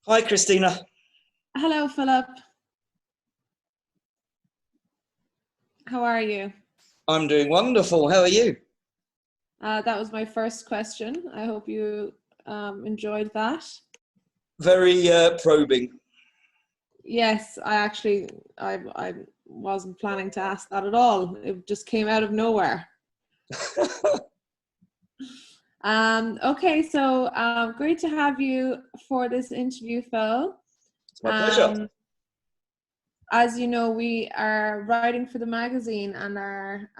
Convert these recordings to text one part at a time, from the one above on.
Hi, Christina. Hello, Philip. How are you? I'm doing wonderful. How are you? That was my first question. I hope you enjoyed that. Very probing. Yes, I wasn't planning to ask that at all. It just came out of nowhere. Okay, so great to have you for this interview, Phil. It's my pleasure. As you know, we are writing for the magazine and are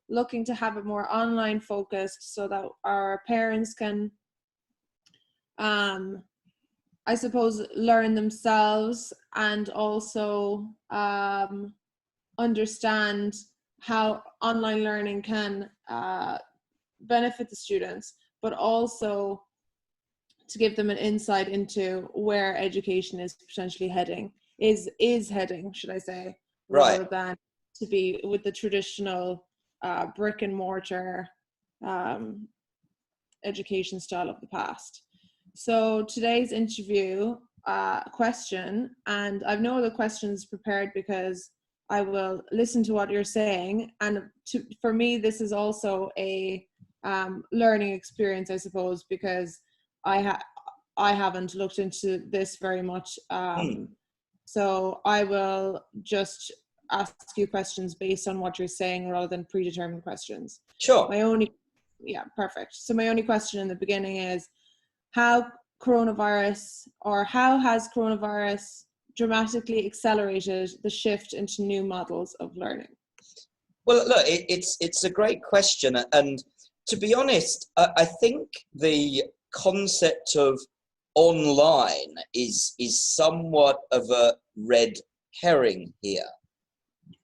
looking to have it more online focused so that our parents can, I suppose, learn themselves and also understand how online learning can benefit the students, but also to give them an insight into where education is potentially heading, is heading, should I say, rather Right. than to be with the traditional brick and mortar education style of the past. So today's interview question, and I've no other questions prepared because I will listen to what you're saying, and for me this is also a learning experience, I suppose, because I haven't looked into this very much. So I will just ask you questions based on what you're saying rather than predetermined questions. Sure. Yeah, perfect. So my only question in the beginning is how has coronavirus dramatically accelerated the shift into new models of learning? Well, look, it's a great question, and to be honest, I think the concept of online is somewhat of a red herring here,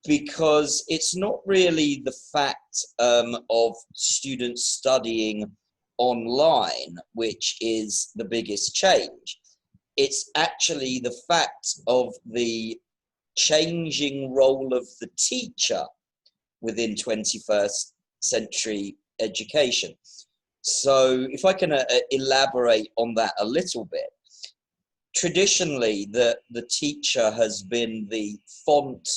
because it's not really the fact of students studying online which is the biggest change. It's actually the fact of the changing role of the teacher within 21st century education. So if I can elaborate on that a little bit, traditionally the teacher has been the font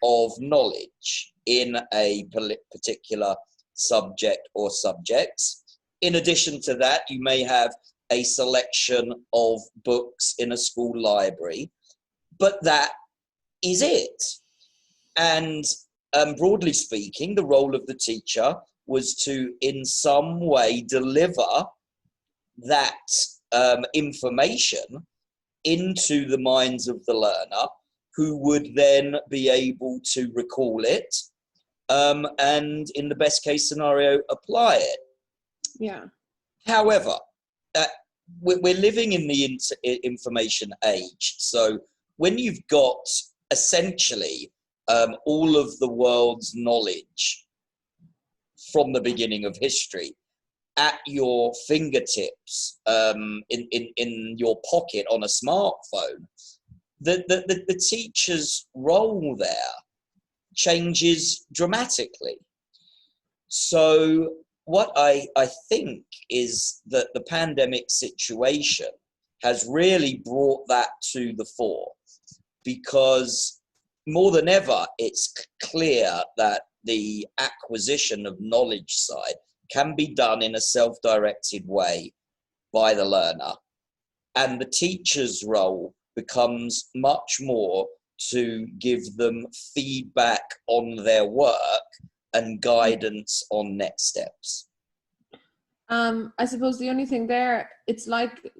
of knowledge in a particular subject or subjects. In addition to that, you may have a selection of books in a school library, but that is it. And broadly speaking, the role of the teacher was to, in some way, deliver that information into the minds of the learner, who would then be able to recall it and, in the best case scenario, apply it. Yeah. However, we're living in the information age. So when you've got essentially all of the world's knowledge from the beginning of history at your fingertips, in your pocket on a smartphone, the teacher's role there changes dramatically. So what I think is that the pandemic situation has really brought that to the fore, because more than ever, it's clear that the acquisition of knowledge side can be done in a self-directed way by the learner. And the teacher's role becomes much more to give them feedback on their work and guidance on next steps. I suppose the only thing there, it's like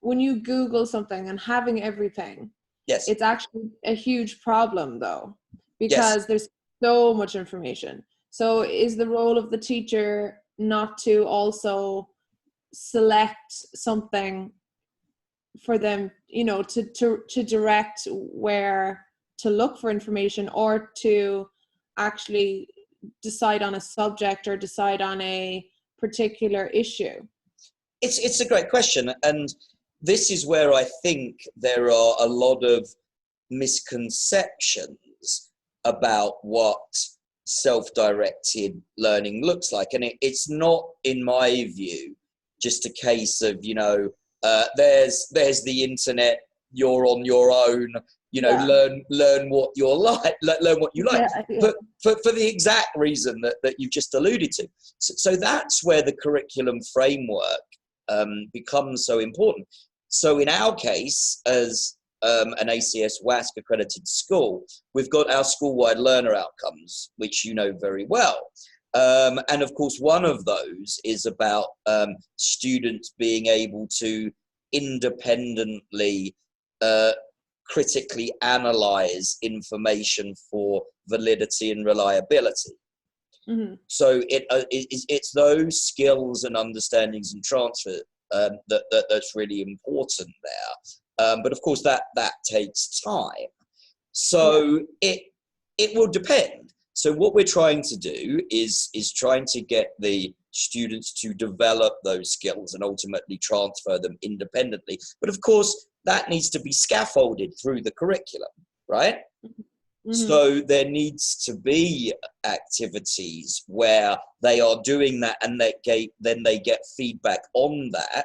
when you Google something and having everything, Yes. it's actually a huge problem though, because Yes. there's so much information. So is the role of the teacher not to also select something for them, to direct where to look for information, or to actually decide on a subject or decide on a particular issue? It's a great question, and this is where I think there are a lot of misconceptions about what self-directed learning looks like. And it's not, in my view, just a case of, There's the internet. You're on your own. Learn what you're like. Learn what you like. Yeah. For the exact reason that you've just alluded to. So that's where the curriculum framework becomes so important. So in our case, as an ACS WASC accredited school, we've got our school-wide learner outcomes, which you know very well. And of course, one of those is about students being able to independently critically analyze information for validity and reliability. Mm-hmm. So it's those skills and understandings and transfer that's really important there. But of course, that takes time. So it will depend. So what we're trying to do is trying to get the students to develop those skills and ultimately transfer them independently. But of course, that needs to be scaffolded through the curriculum, right? Mm-hmm. So there needs to be activities where they are doing that and then they get feedback on that,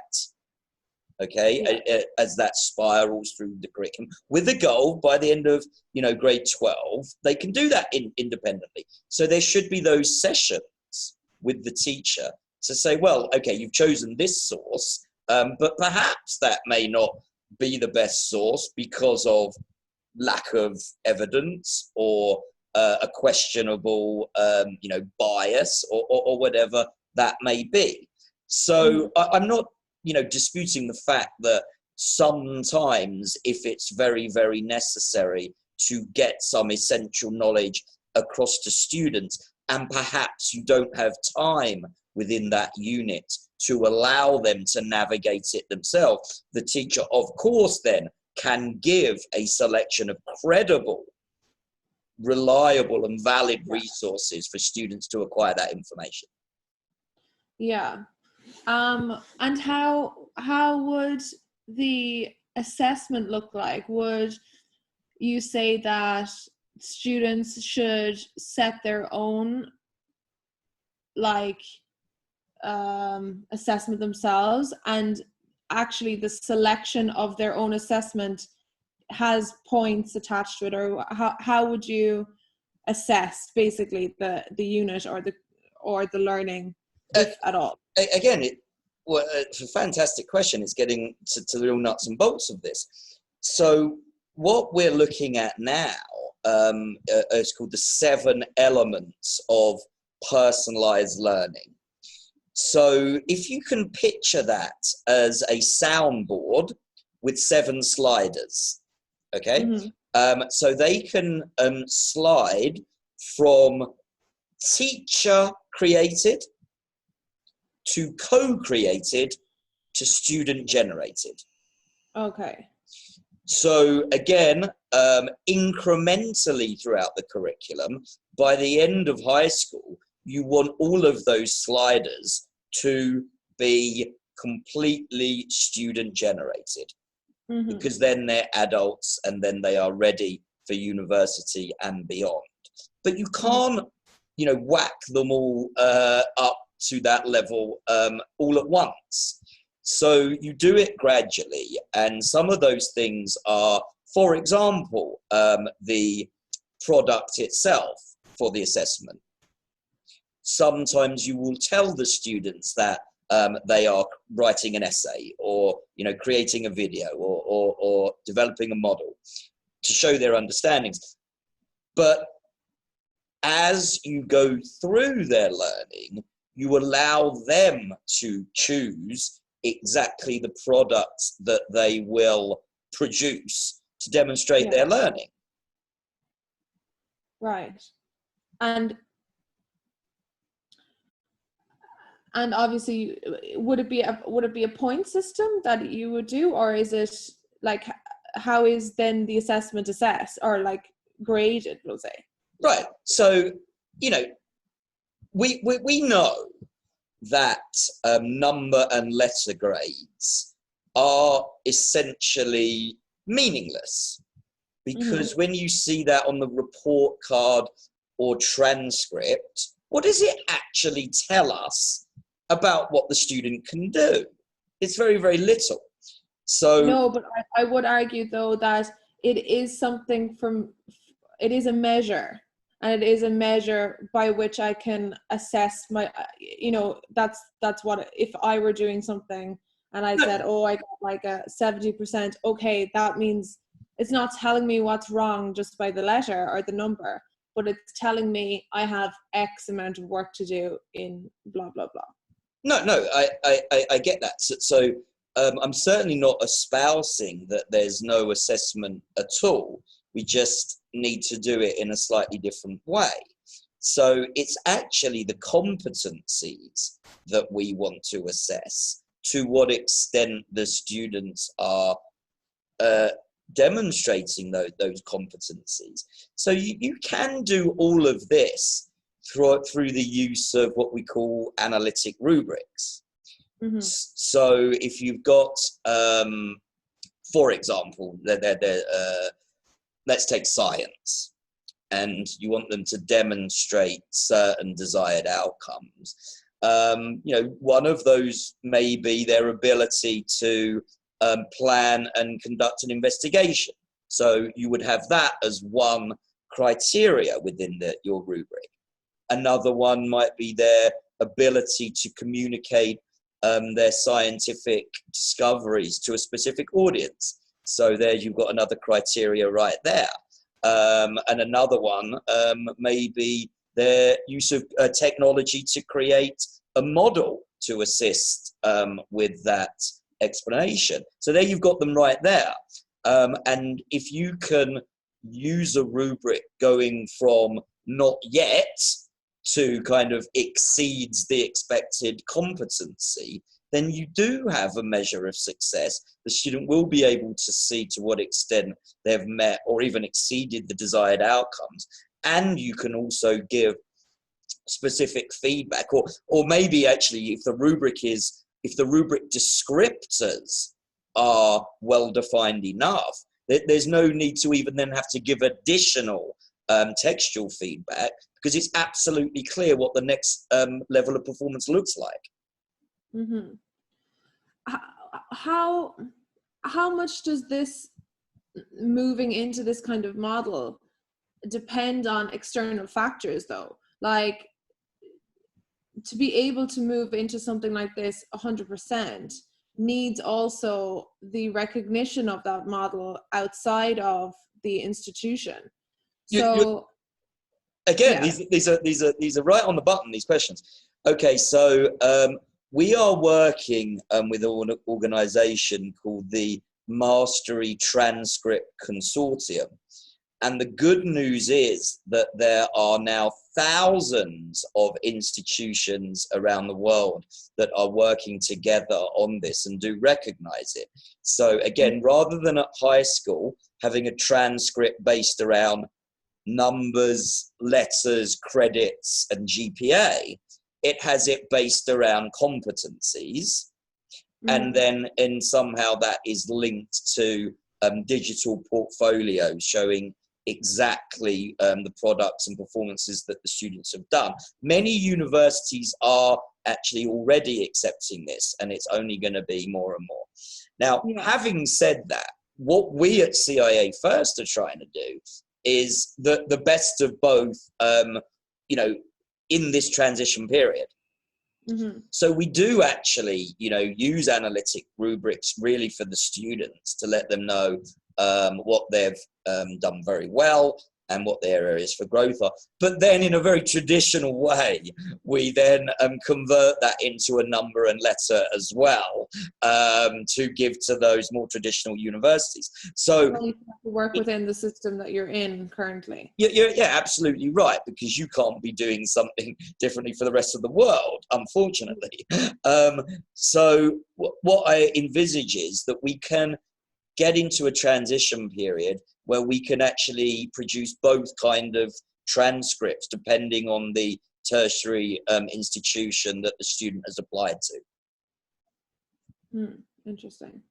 okay, as that spirals through the curriculum, with the goal by the end of grade 12 they can do that independently. So there should be those sessions with the teacher to say, well, okay, you've chosen this source, but perhaps that may not be the best source because of lack of evidence or a questionable bias or whatever that may be. So I'm not disputing the fact that sometimes, if it's very, very necessary to get some essential knowledge across to students, and perhaps you don't have time within that unit to allow them to navigate it themselves, the teacher, of course, then can give a selection of credible, reliable, and valid resources for students to acquire that information. Yeah. And how would the assessment look like? Would you say that students should set their own assessment themselves, and actually the selection of their own assessment has points attached to it, or how would you assess basically the unit or the learning, if at all? Again, it's a fantastic question. It's getting to the real nuts and bolts of this. So what we're looking at now is called the 7 elements of personalized learning. So if you can picture that as a soundboard with 7 sliders, okay? Mm-hmm. So they can slide from teacher created to co-created to student generated. Okay. So again, incrementally throughout the curriculum, by the end of high school, you want all of those sliders to be completely student generated, mm-hmm. because then they're adults and then they are ready for university and beyond. But you can't, whack them all up to that level all at once. So you do it gradually, and some of those things are, for example, the product itself for the assessment. Sometimes you will tell the students that they are writing an essay or creating a video or developing a model to show their understandings. But as you go through their learning, you allow them to choose exactly the products that they will produce to demonstrate their learning. Right. And obviously, would it be a point system that you would do, or is it like, how is then the assessment assessed or like graded, we'll say? Right. So, we know that number and letter grades are essentially meaningless, because when you see that on the report card or transcript, what does it actually tell us about what the student can do? It's very, very little. So No, but I would argue though that it is something it is a measure, and it is a measure by which I can assess my, that's what, if I were doing something and I said, oh, I got like a 70%, okay, that means it's not telling me what's wrong just by the letter or the number, but it's telling me I have X amount of work to do in blah, blah, blah. no, I get that. So I'm certainly not espousing that there's no assessment at all. We just need to do it in a slightly different way. So it's actually the competencies that we want to assess, to what extent the students are demonstrating those competencies. So you can do all of this through the use of what we call analytic rubrics. Mm-hmm. So if you've got, for example, let's take science, and you want them to demonstrate certain desired outcomes. One of those may be their ability to plan and conduct an investigation. So you would have that as one criteria within your rubric. Another one might be their ability to communicate their scientific discoveries to a specific audience. So there you've got another criteria right there. And another one may be their use of technology to create a model to assist with that explanation. So there you've got them right there. And if you can use a rubric going from not yet to kind of exceeds the expected competency, then you do have a measure of success. The student will be able to see to what extent they've met or even exceeded the desired outcomes. And you can also give specific feedback, or maybe actually if the rubric descriptors are well defined enough, there's no need to even then have to give additional textual feedback, because it's absolutely clear what the next level of performance looks like. Mm-hmm. How much does this moving into this kind of model depend on external factors though? Like, to be able to move into something like this 100% needs also the recognition of that model outside of the institution. So again, yeah. these are right on the button, these questions. Okay, so we are working with an organization called the Mastery Transcript Consortium. And the good news is that there are now thousands of institutions around the world that are working together on this and do recognize it. So again, rather than at high school having a transcript based around numbers, letters, credits, and GPA, it has it based around competencies. And then somehow that is linked to digital portfolios showing exactly the products and performances that the students have done. Many universities are actually already accepting this, and it's only going to be more and more. Now, having said that, what we at CIA First are trying to do is the best of both, in this transition period. Mm-hmm. So we do actually, use analytic rubrics really for the students to let them know what they've done very well and what their areas for growth are. But then in a very traditional way, we then convert that into a number and letter as well to give to those more traditional universities. So you have to work within the system that you're in currently. Yeah, absolutely right, because you can't be doing something differently for the rest of the world, unfortunately. So what I envisage is that we can get into a transition period where we can actually produce both kind of transcripts depending on the tertiary institution that the student has applied to. Interesting.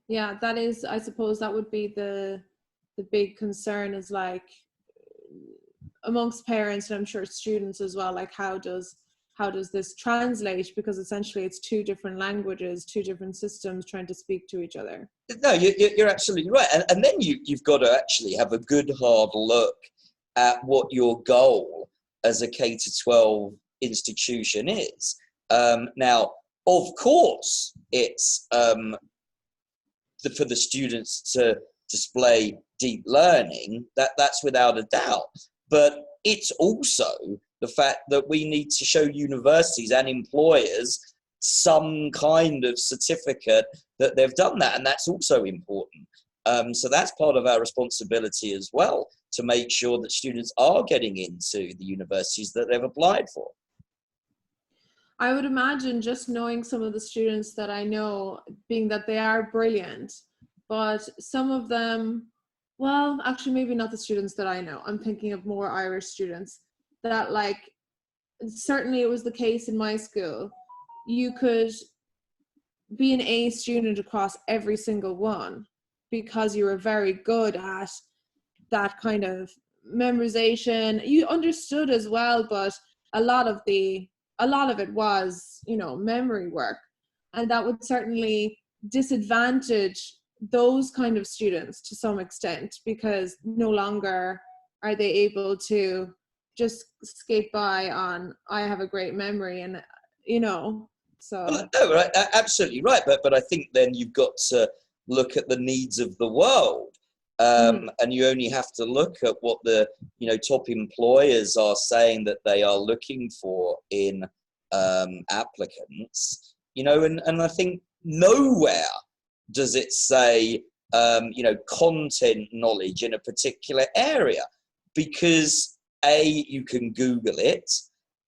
Yeah, that is, I suppose that would be the big concern, is like amongst parents, and I'm sure students as well, like how does how does this translate? Because essentially it's two different languages, two different systems trying to speak to each other. No, you're absolutely right. And then you've got to actually have a good hard look at what your goal as a K-12 institution is. Now, of course, it's for the students to display deep learning, that's without a doubt. But it's also the fact that we need to show universities and employers some kind of certificate that they've done that, and that's also important. So that's part of our responsibility as well, to make sure that students are getting into the universities that they've applied for. I would imagine, just knowing some of the students that I know, being that they are brilliant, but some of them, well, actually maybe not the students that I know. I'm thinking of more Irish students that, like, certainly it was the case in my school. You could be an A student across every single one because you were very good at that kind of memorization. You understood as well, but a lot of it was, memory work, and that would certainly disadvantage those kind of students to some extent, because no longer are they able to just skate by on, I have a great memory, and so. Well, no, right, absolutely right. But I think then you've got to look at the needs of the world. And you only have to look at what the top employers are saying that they are looking for in applicants. And I think nowhere does it say content knowledge in a particular area, because A, you can Google it,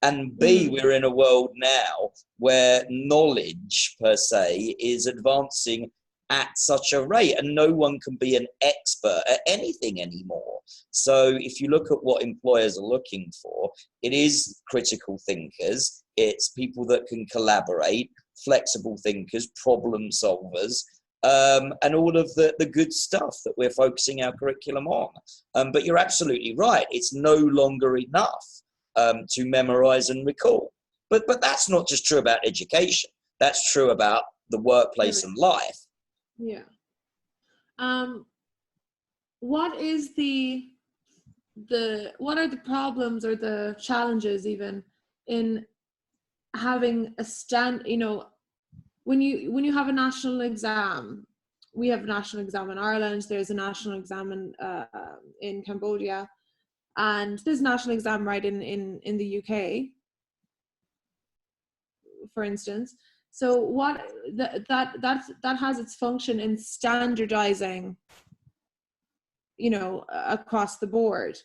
and B, we're in a world now where knowledge per se is advancing at such a rate, and no one can be an expert at anything anymore. So if you look at what employers are looking for, it is critical thinkers, it's people that can collaborate, flexible thinkers, problem solvers, and all of the good stuff that we're focusing our curriculum on. But you're absolutely right, it's no longer enough to memorize and recall. But that's not just true about education, that's true about the workplace and life. Yeah. What is what are the problems or the challenges even in having a when you have a national exam? We have a national exam in Ireland, there's a national exam in Cambodia, and there's a national exam right in the UK, for instance. So what that has its function in standardizing, across the board.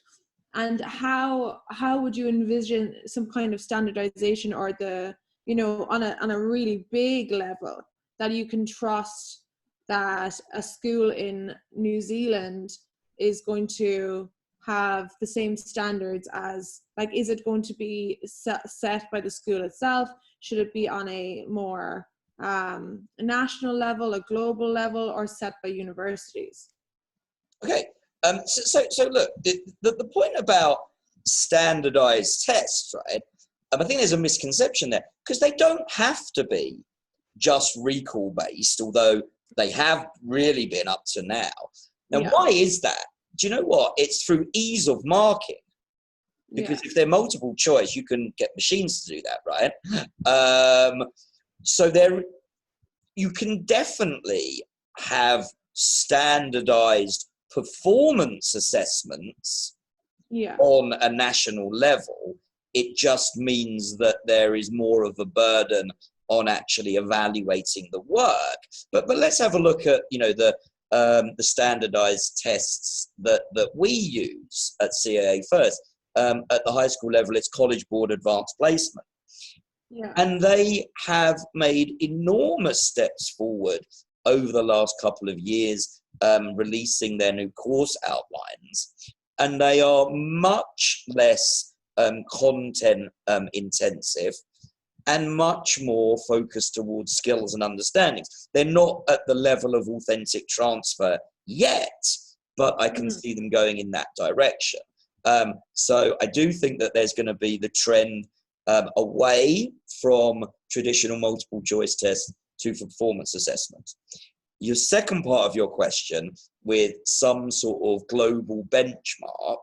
And how would you envision some kind of standardization, or on a really big level, that you can trust that a school in New Zealand is going to have the same standards as, like, is it going to be set by the school itself? Should it be on a more national level, a global level, or set by universities? Okay, so look, the point about standardized tests, right? I think there's a misconception there, because they don't have to be just recall based, although they have really been up to now. Now, why is that? Do you know what? It's through ease of marking. Because if they're multiple choice, you can get machines to do that, right? So you can definitely have standardized performance assessments on a national level. It just means that there is more of a burden on actually evaluating the work. But let's have a look at the standardized tests that we use at CAA first. At the high school level, it's College Board Advanced Placement. And they have made enormous steps forward over the last couple of years, releasing their new course outlines. And they are much less content intensive and much more focused towards skills and understandings. They're not at the level of authentic transfer yet, but I can see them going in that direction. So I do think that there's going to be the trend away from traditional multiple choice tests to performance assessments. Your second part of your question, with some sort of global benchmark,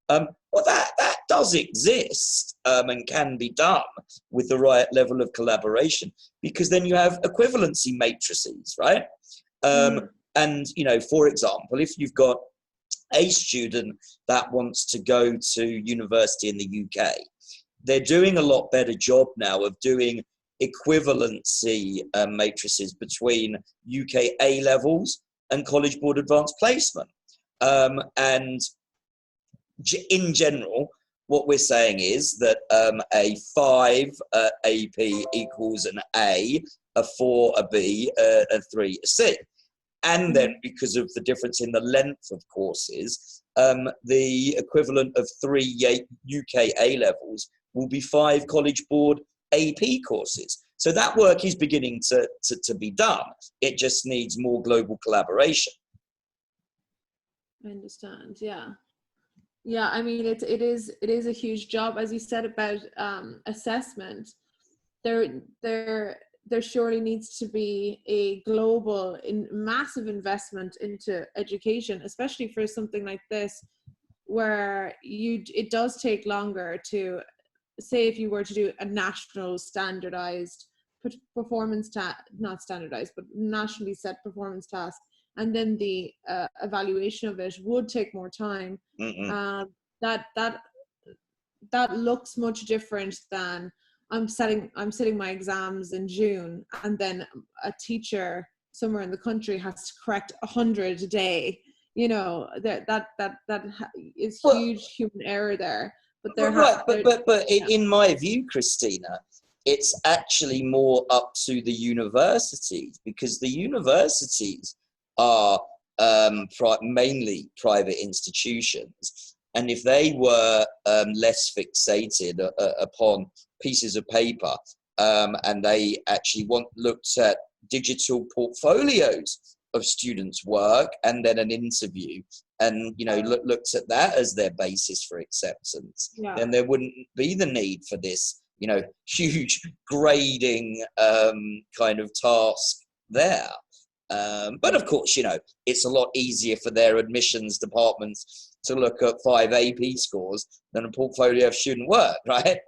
well, that does exist and can be done with the right level of collaboration, because then you have equivalency matrices, right? And, you know, for example, if you've got a student that wants to go to university in the UK, they're doing a lot better job now of doing equivalency matrices between UK A levels and College Board Advanced Placement. And in general, what we're saying is that a 5 AP equals an A, a 4 a B, a 3 a C. And then, because of the difference in the length of courses, the equivalent of 3 UK A levels will be 5 College Board AP courses. So that work is beginning to be done. It just needs more global collaboration. I understand. Yeah. Yeah, I mean, it is a huge job, as you said about assessment. There surely needs to be a global, massive investment into education, especially for something like this, where it does take longer to, say, if you were to do a national standardized performance task, not standardized, but nationally set performance task, and then the evaluation of it would take more time. That looks much different than I'm sitting my exams in June, and then a teacher somewhere in the country has to correct 100 a day. You know, that is huge human error there. But in my view, Christina, it's actually more up to the universities, because the universities are mainly private institutions. And if they were less fixated upon pieces of paper, and they actually looked at digital portfolios of students' work and then an interview, and looked at that as their basis for acceptance, then there wouldn't be the need for this huge grading kind of task there. But of course, it's a lot easier for their admissions departments to look at 5 AP scores than a portfolio of student work, right?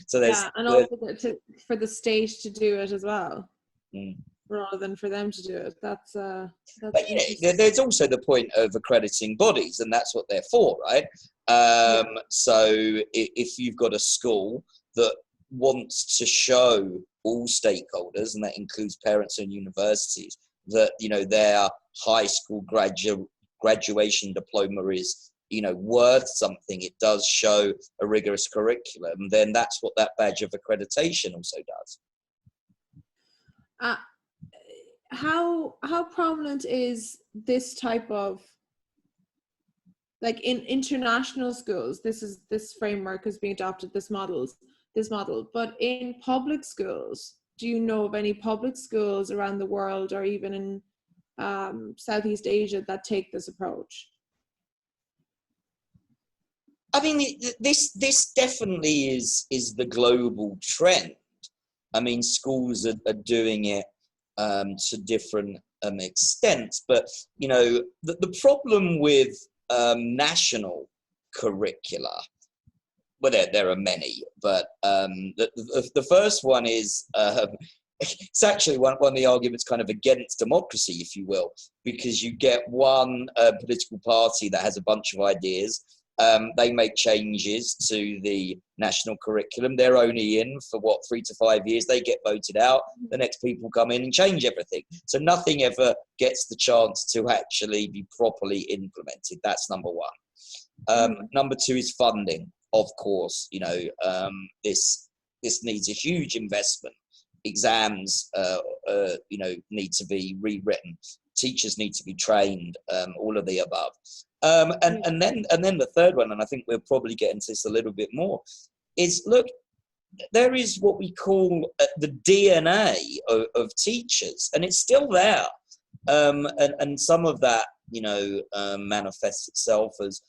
So also for the state to do it as well, rather than for them to do it. That's but there's also the point of accrediting bodies, and that's what they're for, right? So if you've got a school that wants to show all stakeholders, and that includes parents and universities, that their high school graduation diploma is worth something, it does show a rigorous curriculum, then that's what that badge of accreditation also does. How prominent is this type of, like, in international schools, this framework is being adopted, this model, but in public schools, do you know of any public schools around the world, or even in Southeast Asia, that take this approach? I mean, this definitely is the global trend. I mean, schools are doing it to different extents, but the problem with national curricula, well, there are many, but the first one is it's actually one of the arguments kind of against democracy, if you will, because you get one political party that has a bunch of ideas. They make changes to the national curriculum. They're only in for 3 to 5 years. They get voted out. The next people come in and change everything. So nothing ever gets the chance to actually be properly implemented. That's number one. Number two is funding. Of course, this needs a huge investment. Exams, need to be rewritten. Teachers need to be trained. All of the above. And then the third one, and I think we'll probably get into this a little bit more, is, look, there is what we call the DNA of teachers, and it's still there. And some of that, manifests itself as,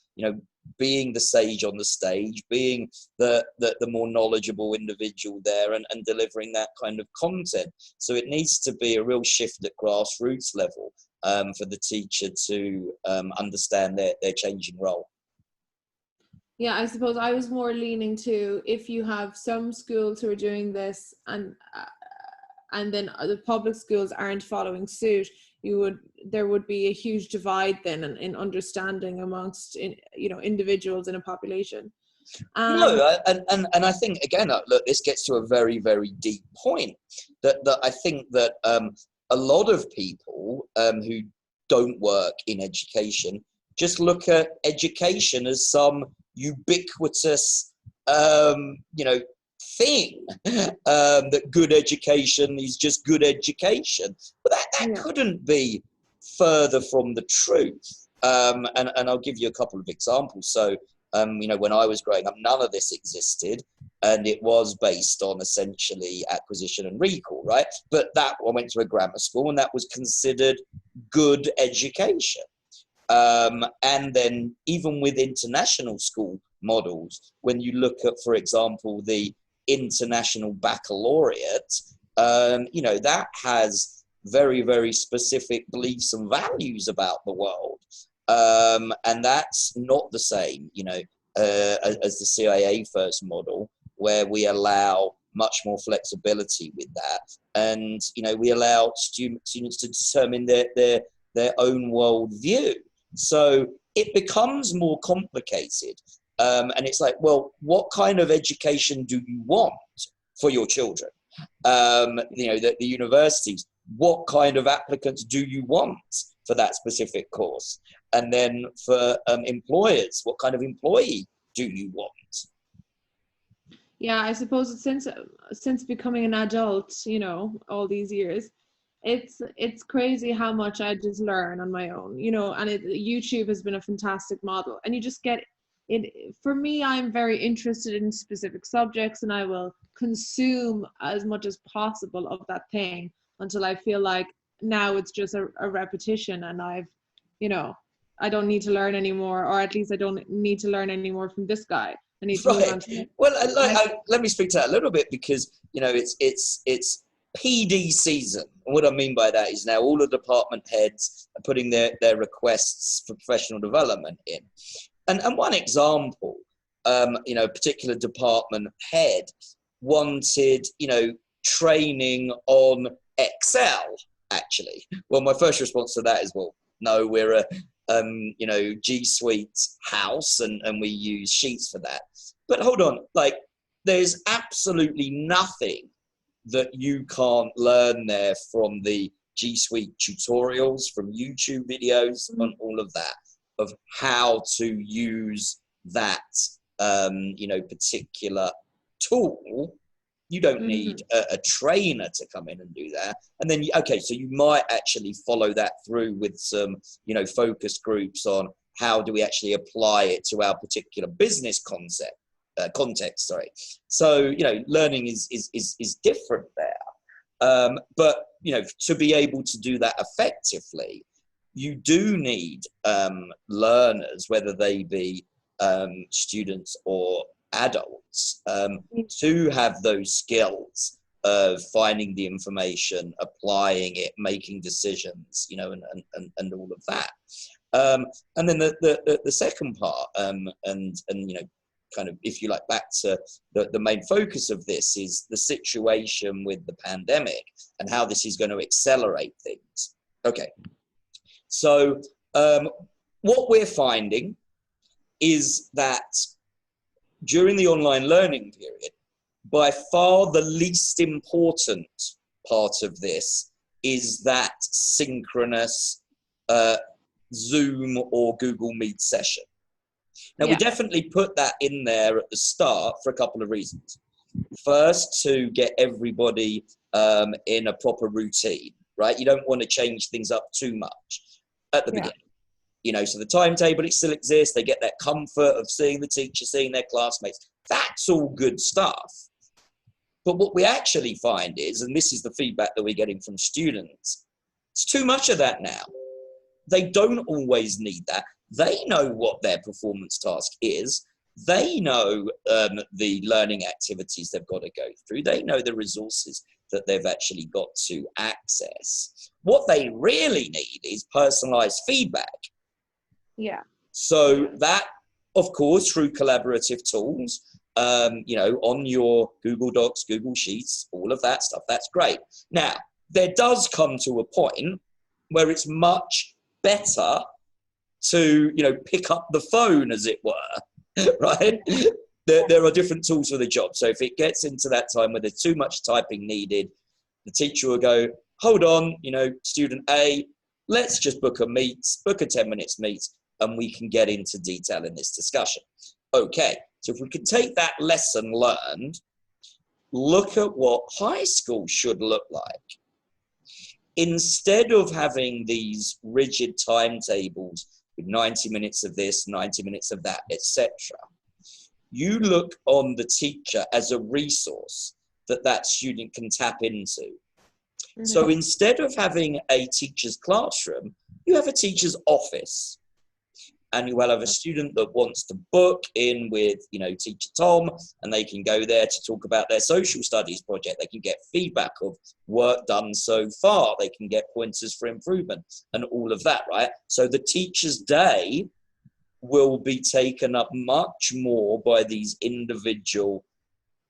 being the sage on the stage, being the more knowledgeable individual there, and delivering that kind of content. So it needs to be a real shift at grassroots level for the teacher to understand their changing role. Yeah, I suppose I was more leaning to, if you have some schools who are doing this and then the public schools aren't following suit, there would be a huge divide then in understanding amongst individuals in a population. No, and I think, again, look, this gets to a very, very deep point that I think that a lot of people who don't work in education just look at education as some ubiquitous, thing, that good education is just good education. But that couldn't be further from the truth. And I'll give you a couple of examples. So, when I was growing up, none of this existed, and it was based on essentially acquisition and recall, right? But I went to a grammar school, and that was considered good education. And then even with international school models, when you look at, for example, the international baccalaureate, that has very, very specific beliefs and values about the world. And that's not the same, as the CIA first model, where we allow much more flexibility with that. And, we allow students to determine their own world view. So it becomes more complicated. And it's like, well, what kind of education do you want for your children? The universities, what kind of applicants do you want for that specific course? And then for employers, what kind of employee do you want? Yeah, I suppose since becoming an adult, all these years, it's crazy how much I just learn on my own, and YouTube has been a fantastic model, and you just get it. For me, I'm very interested in specific subjects, and I will consume as much as possible of that thing until I feel like now it's just a repetition, and I don't need to learn anymore, or at least I don't need to learn anymore from this guy. I need to move on to it. Well, let me speak to that a little bit, because it's PD season. And what I mean by that is now all the department heads are putting their requests for professional development in. And one example, a particular department head wanted, training on Excel, actually. Well, my first response to that is, well, no, we're a G Suite house, and we use Sheets for that. But hold on, there's absolutely nothing that you can't learn there from the G Suite tutorials, from YouTube videos, and all of that, of how to use that particular tool. You don't need a trainer to come in and do that. And then, so you might actually follow that through with some, focus groups on how do we actually apply it to our particular business context. So, learning is different there. But, to be able to do that effectively, you do need learners, whether they be students or adults, to have those skills of finding the information, applying it, making decisions, and all of that. And then the second part, and kind of, if you like, back to the main focus of this, is the situation with the pandemic and how this is going to accelerate things. Okay, so what we're finding is that during the online learning period, by far the least important part of this is that synchronous Zoom or Google Meet session. Now, we definitely put that in there at the start for a couple of reasons. First, to get everybody in a proper routine, right? You don't want to change things up too much at the beginning. So the timetable, it still exists. They get that comfort of seeing the teacher, seeing their classmates. That's all good stuff. But what we actually find is, and this is the feedback that we're getting from students, it's too much of that now. They don't always need that. They know what their performance task is. They know the learning activities they've got to go through. They know the resources that they've actually got to access. What they really need is personalized feedback. Yeah. So that, of course, through collaborative tools, on your Google Docs, Google Sheets, all of that stuff, that's great. Now, there does come to a point where it's much better to, pick up the phone, as it were, right? There are different tools for the job. So if it gets into that time where there's too much typing needed, the teacher will go, hold on, student A, let's just book a 10 minutes meet, and we can get into detail in this discussion. Okay, so if we could take that lesson learned, look at what high school should look like. Instead of having these rigid timetables with 90 minutes of this, 90 minutes of that, etc., you look on the teacher as a resource that student can tap into. Mm-hmm. So instead of having a teacher's classroom, you have a teacher's office. And you will have a student that wants to book in with, Teacher Tom, and they can go there to talk about their social studies project. They can get feedback of work done so far. They can get pointers for improvement and all of that, right? So the teacher's day will be taken up much more by these individual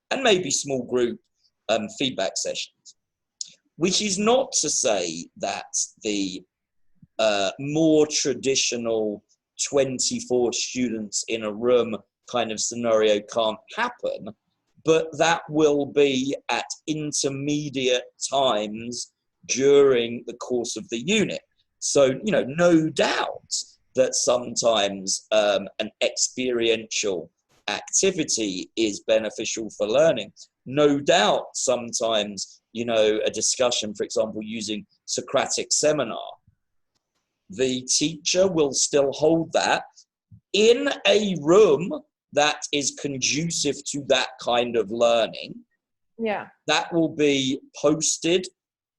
and maybe small group feedback sessions, which is not to say that the more traditional 24 students in a room kind of scenario can't happen, but that will be at intermediate times during the course of the unit. So, no doubt that sometimes an experiential activity is beneficial for learning. No doubt sometimes, a discussion, for example, using Socratic seminar, the teacher will still hold that in a room that is conducive to that kind of learning. Yeah. That will be posted,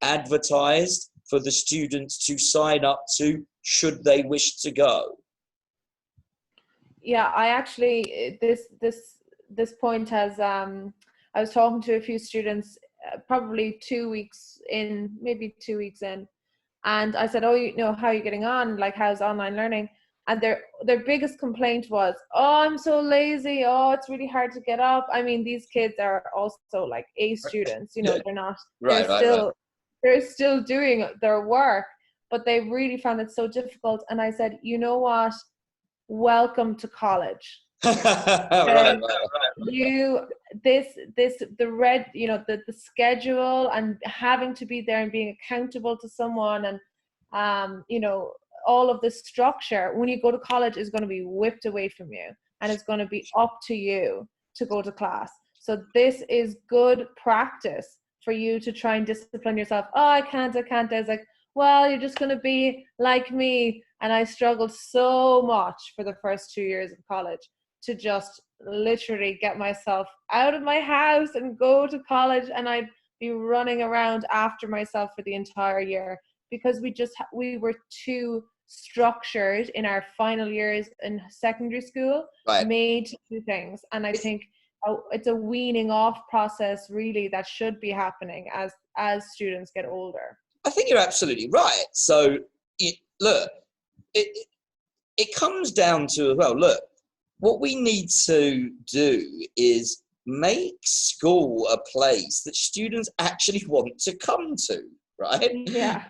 advertised for the students to sign up to, should they wish to go. Yeah, I actually, this point has, I was talking to a few students probably 2 weeks in, maybe 2 weeks in, and I said, oh, how are you getting on? Like, how's online learning? And their biggest complaint was, oh, I'm so lazy. Oh, it's really hard to get up. I mean, these kids are also like A students, they're not, they're still doing their work, but they really found it so difficult. And I said, you know what? Welcome to college. Right. The schedule and having to be there and being accountable to someone, and all of the structure when you go to college is going to be whipped away from you, and it's going to be up to you to go to class. So this is good practice for you to try and discipline yourself. Oh, I can't. I was like, well, you're just going to be like me. And I struggled so much for the first 2 years of college to just literally get myself out of my house and go to college, and I'd be running around after myself for the entire year because we were too structured in our final years in secondary school, made to do things. And I think it's a weaning off process really that should be happening as students get older. I think you're absolutely right. So it comes down to, what we need to do is make school a place that students actually want to come to, right? Yeah.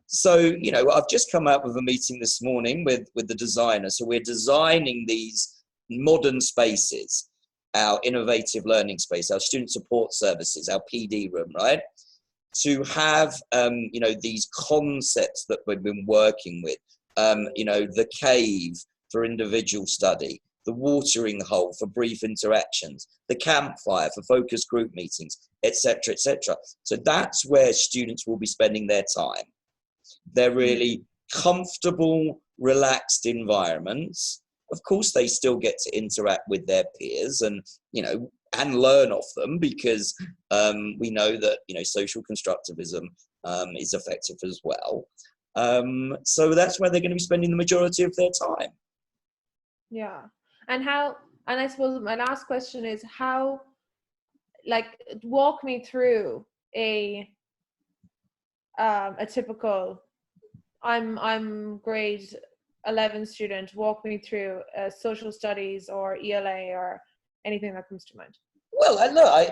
So, I've just come out with a meeting this morning with the designer. So we're designing these modern spaces, our innovative learning space, our student support services, our PD room, right? To have, these concepts that we've been working with, the cave for individual study, the watering hole for brief interactions, the campfire for focus group meetings, etc., etc. So that's where students will be spending their time. They're really comfortable, relaxed environments. Of course, they still get to interact with their peers and learn off them, because we know that social constructivism is effective as well. So that's where they're going to be spending the majority of their time. Yeah. And I suppose my last question is how, like, walk me through a typical, I'm grade 11 student, walk me through social studies or ELA or anything that comes to mind. Well,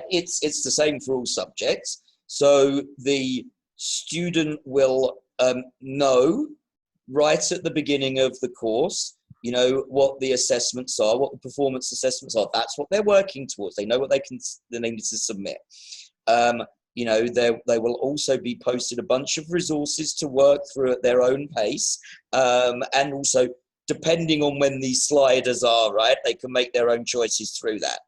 it's the same for all subjects. So the student will know right at the beginning of the course, what the assessments are, what the performance assessments are. That's what they're working towards. They know what they need to submit. They will also be posted a bunch of resources to work through at their own pace, and also depending on when these sliders are, right, they can make their own choices through that.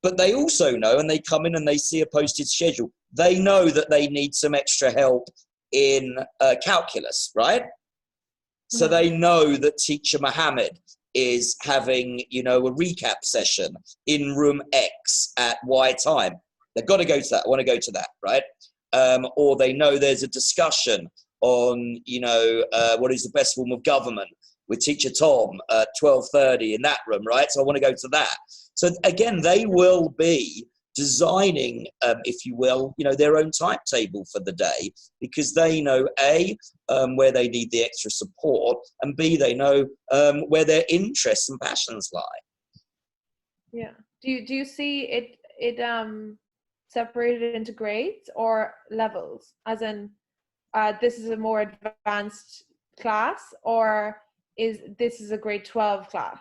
But they also know, and they come in and they see a posted schedule, they know that they need some extra help in calculus, right? So they know that teacher Mohammed is having, a recap session in room X at Y time. They've got to go to that. I want to go to that, right? Or they know there's a discussion on, what is the best form of government with teacher Tom at 12:30 in that room, right? So I want to go to that. So again, they will be designing, if you will, their own timetable for the day, because they know A, where they need the extra support, and B, they know where their interests and passions lie. Yeah. Do you see it separated into grades or levels? As in, this is a more advanced class, or this is a grade 12 class?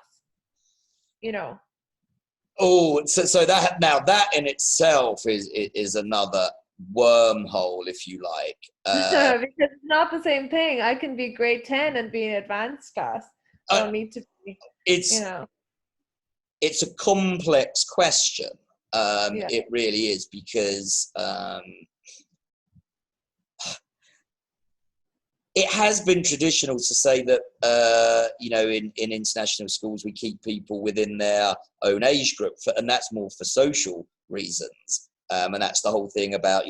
Oh, so that in itself is another wormhole, if you like. Because it's not the same thing. I can be grade 10 and be an advanced class. I don't need to be, it's a complex question. It really is, because it has been traditional to say that, in international schools, we keep people within their own age group, and that's more for social reasons. And that's the whole thing about,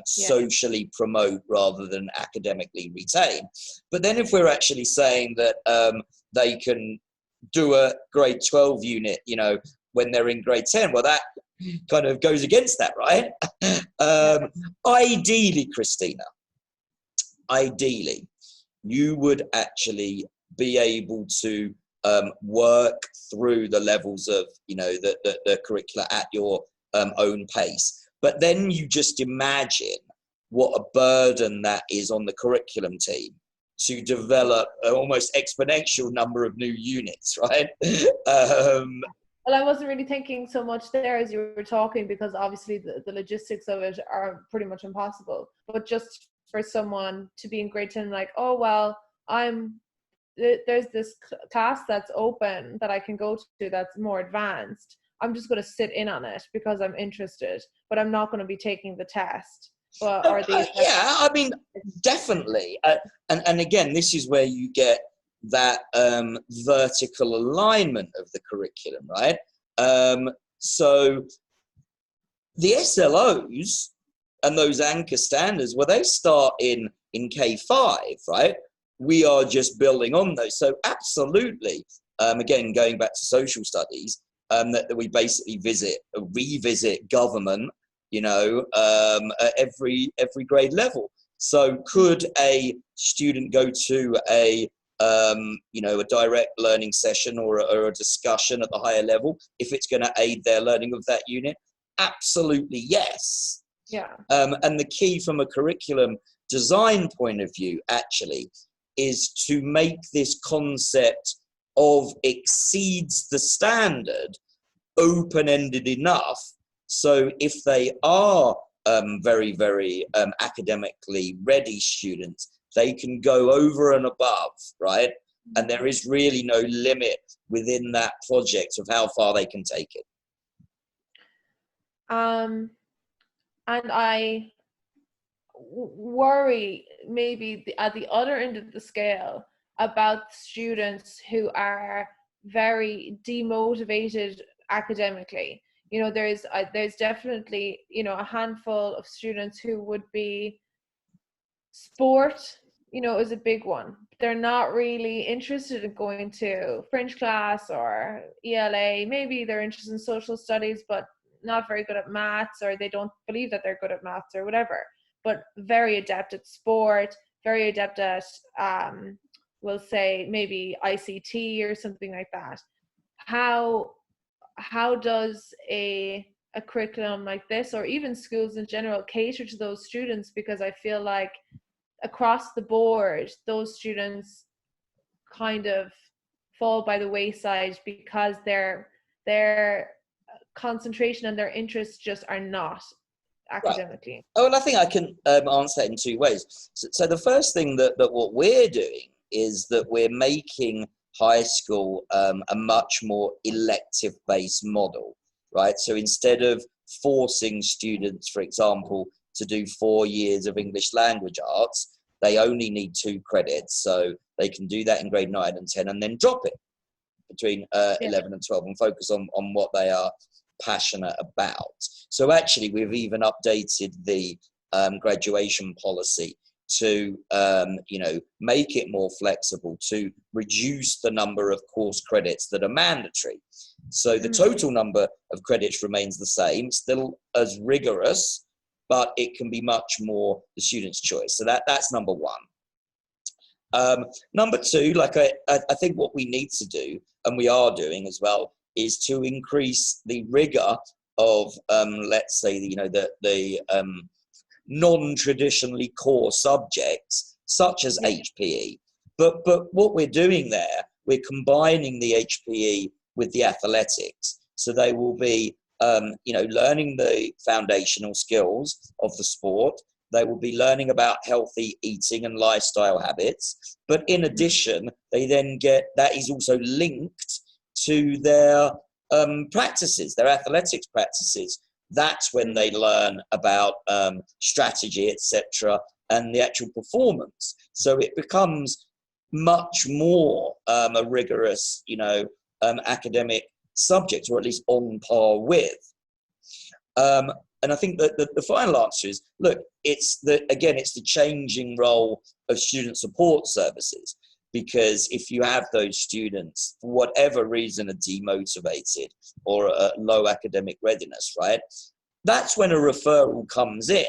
socially promote rather than academically retain. But then if we're actually saying that they can do a grade 12 unit, when they're in grade 10, well, that kind of goes against that, right? Ideally, Christina, you would actually be able to work through the levels of, the curricula at your own pace. But then you just imagine what a burden that is on the curriculum team to develop an almost exponential number of new units, right? Well, I wasn't really thinking so much there as you were talking, because obviously the logistics of it are pretty much impossible. But just for someone to be in grade 10, like, oh, well, there's this class that's open that I can go to that's more advanced. I'm just going to sit in on it because I'm interested, but I'm not going to be taking the test. But definitely. And again, this is where you get that vertical alignment of the curriculum, right? So the SLOs and those anchor standards, well, they start in K5, right? We are just building on those. So absolutely, again, going back to social studies, that we basically revisit government, at every grade level. So could a student go to a direct learning session or a discussion at the higher level if it's going to aid their learning of that unit? Absolutely, yes. Yeah. And the key from a curriculum design point of view, actually, is to make this concept of exceeds the standard open-ended enough, so if they are very, very academically ready students, they can go over and above, right? And there is really no limit within that project of how far they can take it. And I worry maybe at the other end of the scale about students who are very demotivated academically. There's definitely, a handful of students who would be sport is a big one. They're not really interested in going to French class or ELA. Maybe they're interested in social studies, but not very good at maths, or they don't believe that they're good at maths or whatever, but very adept at sport, very adept at, we'll say maybe ICT or something like that. How does a curriculum like this, or even schools in general, cater to those students? Because I feel like across the board, those students kind of fall by the wayside because their concentration and their interests just are not academically. Right. Oh, and I think I can answer that in two ways. So the first thing that what we're doing is that we're making high school a much more elective-based model, right? So instead of forcing students, for example, to do 4 years of English language arts, they only need 2 credits. So they can do that in grade 9 and 10 and then drop it between 11 and 12 and focus on what they are passionate about. So actually, we've even updated the graduation policy to make it more flexible, to reduce the number of course credits that are mandatory. So the total number of credits remains the same, still as rigorous, but it can be much more the student's choice. So that's number one. Number two, like I think what we need to do, and we are doing as well, is to increase the rigor of, let's say, the non-traditionally core subjects, such as HPE. But what we're doing there, we're combining the HPE with the athletics. So they will be, learning the foundational skills of the sport. They will be learning about healthy eating and lifestyle habits. But in addition, they then that is also linked to their practices, their athletics practices. That's when they learn about strategy, etc., and the actual performance. So it becomes much more a rigorous, academic subject, or at least on par with. And I think that the final answer is, look, it's the changing role of student support services. Because if you have those students, for whatever reason, are demotivated or low academic readiness, right? That's when a referral comes in.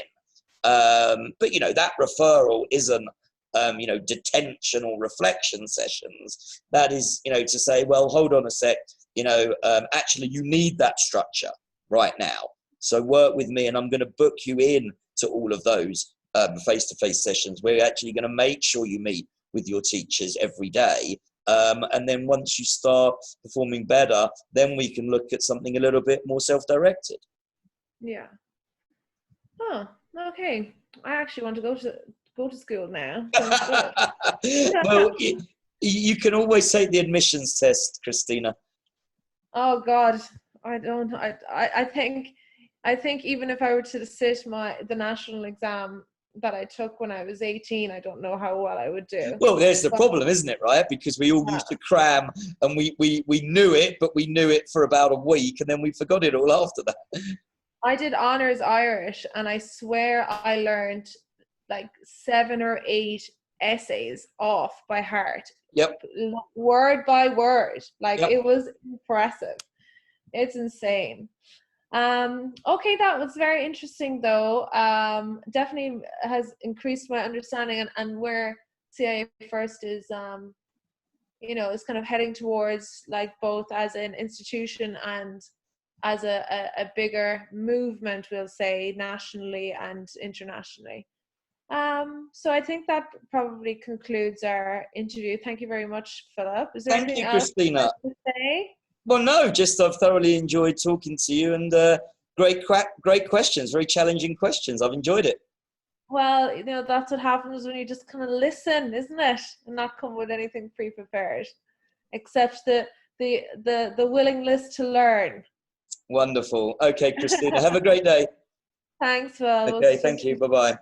But, that referral isn't, detention or reflection sessions. That is, to say, well, hold on a sec, actually you need that structure right now. So work with me and I'm going to book you in to all of those face-to-face sessions. We're actually going to make sure you meet with your teachers every day. And then once you start performing better, then we can look at something a little bit more self-directed. Yeah. Oh, okay. I actually want to go to school now. Well, you can always take the admissions test, Christina. Oh God, I don't. I think even if I were to sit the national exam that I took when I was 18, I don't know how well I would do. Well, there's the problem, isn't it, right? Because we all used to cram and we knew it, but we knew it for about a week and then we forgot it all after that. I did honours Irish and I swear I learned like 7 or 8 essays off by heart. Yep. Word by word. It was impressive. It's insane. Okay, that was very interesting though. Definitely has increased my understanding and where CIA First is is kind of heading towards, like, both as an institution and as a bigger movement, we'll say, nationally and internationally. So I think that probably concludes our interview. Thank you very much, Philip. Is there anything else you'd like to say? Well, no, just I've thoroughly enjoyed talking to you, and great questions, very challenging questions. I've enjoyed it. Well, that's what happens when you just kind of listen, isn't it? And not come with anything pre-prepared, except the willingness to learn. Wonderful. Okay, Christina, have a great day. Thanks, Phil. Okay, thank you. Bye-bye.